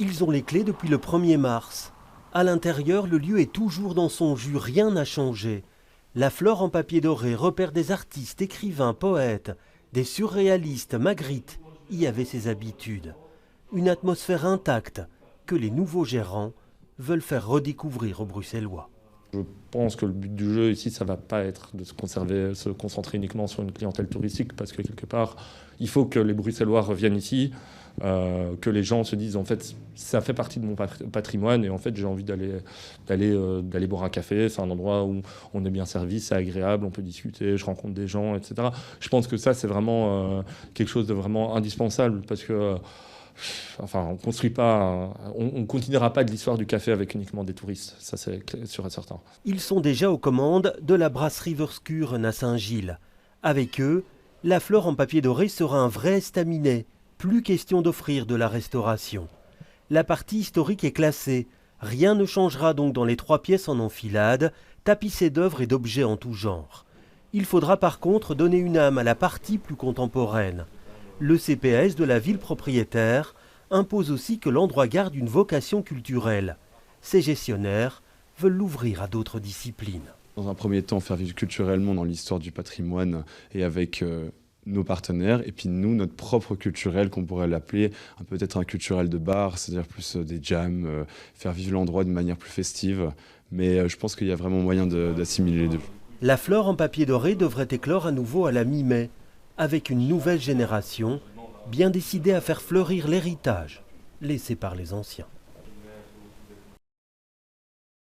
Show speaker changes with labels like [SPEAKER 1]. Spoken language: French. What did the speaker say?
[SPEAKER 1] Ils ont les clés depuis le 1er mars. À l'intérieur, le lieu est toujours dans son jus, rien n'a changé. La flore en papier doré repère des artistes, écrivains, poètes, des surréalistes. Magritte y avait ses habitudes. Une atmosphère intacte que les nouveaux gérants veulent faire redécouvrir aux Bruxellois.
[SPEAKER 2] Je pense que le but du jeu ici, ça ne va pas être de se concentrer uniquement sur une clientèle touristique, parce que quelque part, il faut que les Bruxellois reviennent ici, que les gens se disent en fait, ça fait partie de mon patrimoine et en fait j'ai envie d'aller boire un café. C'est un endroit où on est bien servi, c'est agréable, on peut discuter, je rencontre des gens, etc. Je pense que ça c'est vraiment quelque chose de vraiment indispensable, parce que on construit pas, on continuera pas de l'histoire du café avec uniquement des touristes, ça c'est sûr et certain.
[SPEAKER 1] Ils sont déjà aux commandes de la brasserie Verskuren à Saint-Gilles. Avec eux, la flore en papier doré sera un vrai estaminet. Plus question d'offrir de la restauration. La partie historique est classée. Rien ne changera donc dans les 3 pièces en enfilade, tapissées d'œuvres et d'objets en tout genre. Il faudra par contre donner une âme à la partie plus contemporaine. Le CPS de la ville propriétaire impose aussi que l'endroit garde une vocation culturelle. Ses gestionnaires veulent l'ouvrir à d'autres disciplines.
[SPEAKER 3] Dans un premier temps, faire vivre culturellement dans l'histoire du patrimoine et avec nos partenaires, et puis nous, notre propre culturel, qu'on pourrait l'appeler peut-être un culturel de bar, c'est-à-dire plus des jams, faire vivre l'endroit de manière plus festive. Mais je pense qu'il y a vraiment moyen d'assimiler les deux.
[SPEAKER 1] La flore en papier doré devrait éclore à nouveau à la mi-mai, avec une nouvelle génération bien décidée à faire fleurir l'héritage laissé par les anciens.